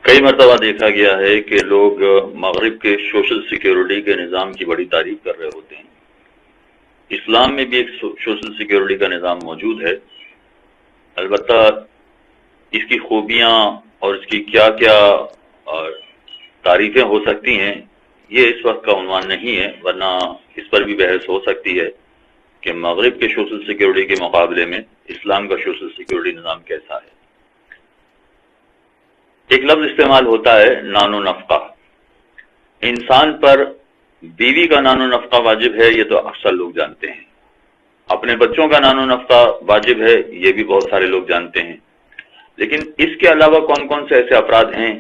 کئی مرتبہ دیکھا گیا ہے کہ لوگ مغرب کے سوشل سیکیورٹی کے نظام کی بڑی تعریف کر رہے ہوتے ہیں۔ اسلام میں بھی ایک سوشل سیکیورٹی کا نظام موجود ہے، البتہ اس کی خوبیاں اور اس کی کیا کیا تعریفیں ہو سکتی ہیں یہ اس وقت کا عنوان نہیں ہے، ورنہ اس پر بھی بحث ہو سکتی ہے کہ مغرب کے سوشل سیکیورٹی کے مقابلے میں اسلام کا سوشل سیکیورٹی نظام کیسا ہے۔ ایک لفظ استعمال ہوتا ہے نان و نفقہ۔ انسان پر بیوی کا نان و نفقہ واجب ہے، یہ تو اکثر لوگ جانتے ہیں۔ اپنے بچوں کا نان و نفقہ واجب ہے، یہ بھی بہت سارے لوگ جانتے ہیں۔ لیکن اس کے علاوہ کون کون سے ایسے افراد ہیں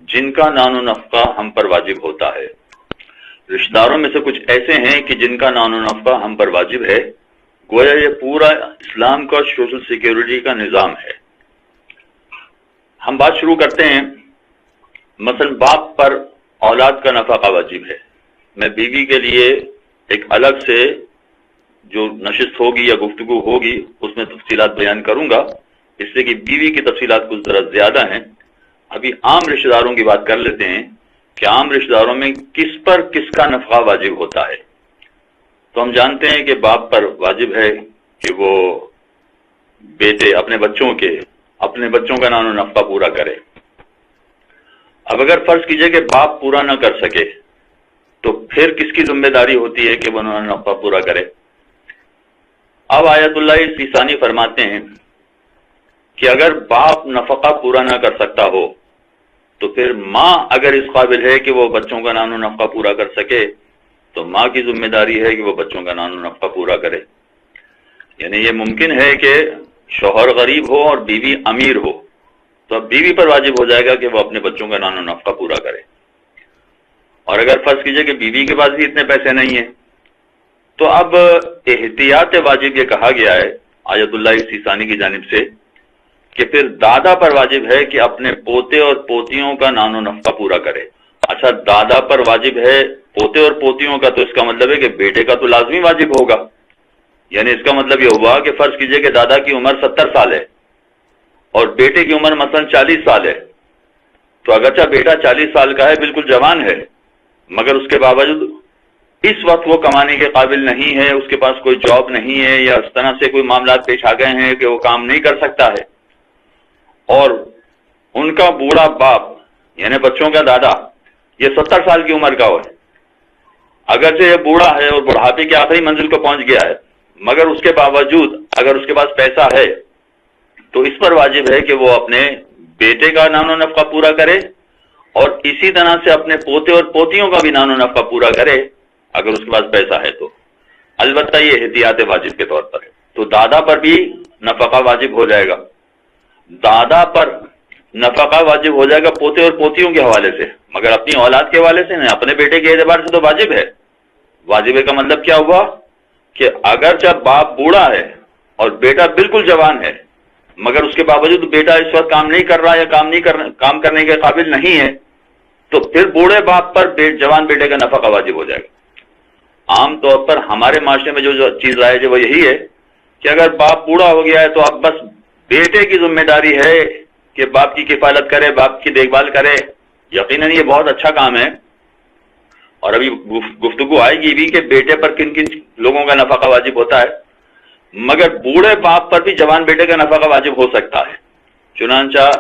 جن کا نان و نفقہ ہم پر واجب ہوتا ہے؟ رشتہ داروں میں سے کچھ ایسے ہیں کہ جن کا نان و نفقہ ہم پر واجب ہے، گویا یہ پورا اسلام کا سوشل سیکیورٹی کا نظام ہے۔ ہم بات شروع کرتے ہیں۔ مثلا باپ پر اولاد کا نفقہ واجب ہے۔ میں بیوی کے لیے ایک الگ سے جو نشست ہوگی یا گفتگو ہوگی اس میں تفصیلات بیان کروں گا، اس لیے کہ بیوی کی تفصیلات کچھ ذرا زیادہ ہیں۔ ابھی عام رشتہ داروں کی بات کر لیتے ہیں کہ عام رشتہ داروں میں کس پر کس کا نفقہ واجب ہوتا ہے۔ تو ہم جانتے ہیں کہ باپ پر واجب ہے کہ وہ بیٹے اپنے بچوں کا نان و نفقہ پورا کرے۔ اب اگر فرض کیجئے کہ باپ پورا نہ کر سکے تو پھر کس کی ذمہ داری ہوتی ہے کہ وہ نان و نفقہ پورا کرے؟ اب آیت اللہ سیسانی فرماتے ہیں کہ اگر باپ نفقہ پورا نہ کر سکتا ہو تو پھر ماں اگر اس قابل ہے کہ وہ بچوں کا نان و نفقہ پورا کر سکے تو ماں کی ذمہ داری ہے کہ وہ بچوں کا نان و نفقہ پورا کرے۔ یعنی یہ ممکن ہے کہ شوہر غریب ہو اور بیوی امیر ہو تو اب بیوی پر واجب ہو جائے گا کہ وہ اپنے بچوں کا نان و نفقہ پورا کرے، اور اگر فرض کیجئے کہ بیوی کے پاس بھی اتنے پیسے نہیں ہیں تو اب احتیاط واجب یہ کہا گیا ہے آیت اللہ سیسانی کی جانب سے کہ پھر دادا پر واجب ہے کہ اپنے پوتے اور پوتیوں کا نان و نفقہ پورا کرے۔ اچھا، دادا پر واجب ہے پوتے اور پوتیوں کا، تو اس کا مطلب ہے کہ بیٹے کا تو لازمی واجب ہوگا۔ یعنی اس کا مطلب یہ ہوا کہ فرض کیجئے کہ دادا کی عمر 70 سال ہے اور بیٹے کی عمر مثلا 40 سال ہے، تو اگرچہ بیٹا 40 سال کا ہے، بالکل جوان ہے، مگر اس کے باوجود اس وقت وہ کمانے کے قابل نہیں ہے، اس کے پاس کوئی جاب نہیں ہے، یا اس طرح سے کوئی معاملات پیش آ گئے ہیں کہ وہ کام نہیں کر سکتا ہے، اور ان کا بوڑھا باپ یعنی بچوں کا دادا یہ 70 سال کی عمر کا ہو ہے، اگرچہ یہ بوڑھا ہے اور بڑھاپے کی آخری منزل کو پہنچ گیا ہے، مگر اس کے باوجود اگر اس کے پاس پیسہ ہے تو اس پر واجب ہے کہ وہ اپنے بیٹے کا نان و نفقہ پورا کرے اور اسی طرح سے اپنے پوتے اور پوتیوں کا بھی نان و نفقہ پورا کرے اگر اس کے پاس پیسہ ہے تو۔ البتہ یہ احتیاط واجب کے طور پر ہے، تو دادا پر بھی نفقہ واجب ہو جائے گا۔ دادا پر نفقہ واجب ہو جائے گا پوتے اور پوتیوں کے حوالے سے، مگر اپنی اولاد کے حوالے سے نہیں، اپنے بیٹے کے اعتبار سے تو واجب ہے۔ واجب کا مطلب کیا ہوا کہ اگر جب باپ بوڑھا ہے اور بیٹا بالکل جوان ہے، مگر اس کے باوجود بیٹا اس وقت کام نہیں کر رہا یا کام کرنے کے قابل نہیں ہے، تو پھر بوڑھے باپ پر جوان بیٹے کا نفقہ واجب ہو جائے گا۔ عام طور پر ہمارے معاشرے میں جو چیز رائج ہے وہ یہی ہے کہ اگر باپ بوڑھا ہو گیا ہے تو اب بس بیٹے کی ذمہ داری ہے کہ باپ کی کفالت کرے، باپ کی دیکھ بھال کرے۔ یقیناً یہ بہت اچھا کام ہے، اور ابھی گفتگو آئے گی بھی کہ بیٹے پر کن کن لوگوں کا نفقہ واجب ہوتا ہے، مگر بوڑھے باپ پر بھی جوان بیٹے کا نفقہ واجب ہو سکتا ہے۔ چنانچہ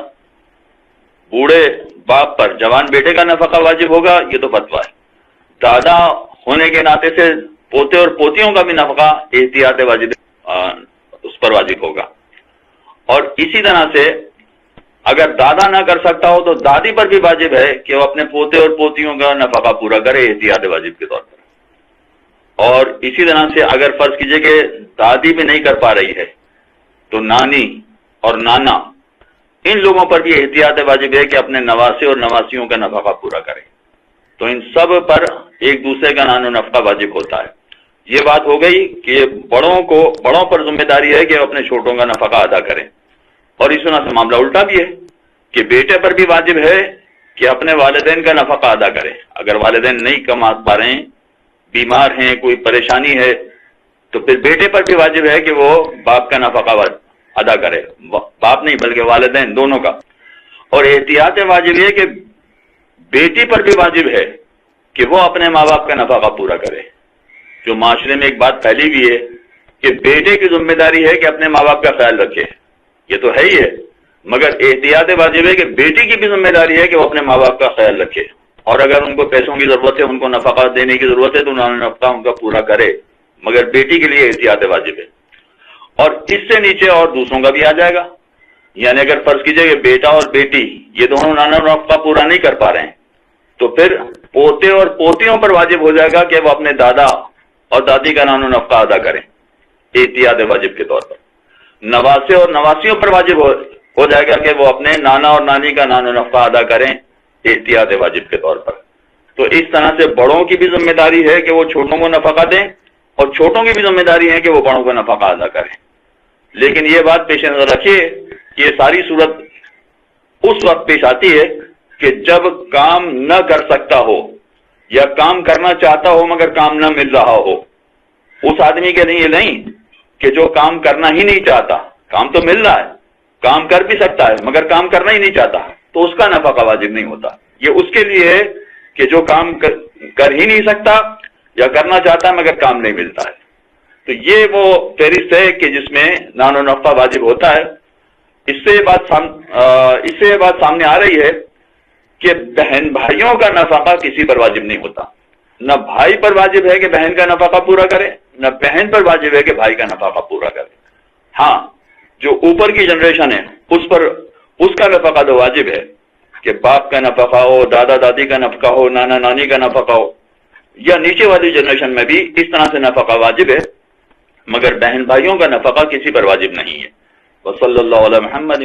بوڑھے باپ پر جوان بیٹے کا نفقہ واجب ہوگا، یہ تو فتویٰ ہے۔ دادا ہونے کے ناطے سے پوتے اور پوتیوں کا بھی نفقہ احتیاط واجب اس پر واجب ہوگا، اور اسی طرح سے اگر دادا نہ کر سکتا ہو تو دادی پر بھی واجب ہے کہ وہ اپنے پوتے اور پوتیوں کا نفقہ پورا کرے احتیاط واجب کے طور پر۔ اور اسی طرح سے اگر فرض کیجئے کہ دادی بھی نہیں کر پا رہی ہے تو نانی اور نانا ان لوگوں پر بھی احتیاط واجب ہے کہ اپنے نواسے اور نواسیوں کا نفقہ پورا کریں۔ تو ان سب پر ایک دوسرے کا نان و نفقہ واجب ہوتا ہے۔ یہ بات ہو گئی کہ بڑوں پر ذمہ داری ہے کہ وہ اپنے چھوٹوں کا نفقہ ادا کریں، اور اس طرح سے معاملہ الٹا بھی ہے کہ بیٹے پر بھی واجب ہے کہ اپنے والدین کا نفقہ ادا کرے۔ اگر والدین نہیں کما پا رہے ہیں، بیمار ہیں، کوئی پریشانی ہے، تو پھر بیٹے پر بھی واجب ہے کہ وہ باپ کا نفقہ ادا کرے، باپ نہیں بلکہ والدین دونوں کا۔ اور احتیاط واجب یہ کہ بیٹی پر بھی واجب ہے کہ وہ اپنے ماں باپ کا نفقہ پورا کرے. جو معاشرے میں ایک بات پھیلی بھی ہے کہ بیٹے کی ذمہ داری ہے کہ اپنے ماں باپ کا خیال رکھے، یہ تو ہے ہی ہے، مگر احتیاط واجب ہے کہ بیٹی کی بھی ذمہ داری ہے کہ وہ اپنے ماں باپ کا خیال رکھے، اور اگر ان کو پیسوں کی ضرورت ہے، ان کو نفقہ دینے کی ضرورت ہے تو انہوں نے نفقہ ان کا پورا کرے، مگر بیٹی کے لیے احتیاط واجب ہے. اور اس سے نیچے اور دوسروں کا بھی آ جائے گا. یعنی اگر فرض کیجئے کہ بیٹا اور بیٹی یہ دونوں نانا نفقہ پورا نہیں کر پا رہے ہیں تو پھر پوتے اور پوتیوں پر واجب ہو جائے گا کہ وہ اپنے دادا اور دادی کا نانا نفقہ ادا کریں احتیاط واجب کے طور پر. نواسے اور نواسیوں پر واجب ہو جائے گا کہ وہ اپنے نانا اور نانی کا نانا نفقہ ادا کریں احتیاط واجب کے طور پر. تو اس طرح سے بڑوں کی بھی ذمہ داری ہے کہ وہ چھوٹوں کو نفقہ دیں، اور چھوٹوں کی بھی ذمہ داری ہے کہ وہ بڑوں کو نفقہ ادا کریں. لیکن یہ بات پیش نظر رکھیے کہ یہ ساری صورت اس وقت پیش آتی ہے کہ جب کام نہ کر سکتا ہو یا کام کرنا چاہتا ہو مگر کام نہ مل رہا ہو. اس آدمی کے لیے نہیں کہ جو کام کرنا ہی نہیں چاہتا، کام تو مل رہا ہے، کام کر بھی سکتا ہے مگر کام کرنا ہی نہیں چاہتا، تو اس کا نفقہ واجب نہیں ہوتا. یہ اس کے لیے ہے کہ جو کام کر ہی نہیں سکتا یا کرنا چاہتا ہے مگر کام نہیں ملتا ہے. تو یہ وہ فہرست ہے کہ جس میں نان و نفقہ واجب ہوتا ہے. اس سے یہ بات سامنے آ رہی ہے کہ بہن بھائیوں کا نفقہ کسی پر واجب نہیں ہوتا. نہ بھائی پر واجب ہے کہ بہن کا نفقہ پورا کرے، نہ بہن پر واجب ہے کہ بھائی کا نفقہ پورا کرے. ہاں، جو اوپر کی جنریشن ہے اس کا نفقہ تو واجب ہے کہ باپ کا نفقہ ہو، دادا دادی کا نفقہ ہو، نانا نانی کا نفقہ ہو، یا نیچے والی جنریشن میں بھی اس طرح سے نفقہ واجب ہے، مگر بہن بھائیوں کا نفقہ کسی پر واجب نہیں ہے. وصلی اللہ علی محمد.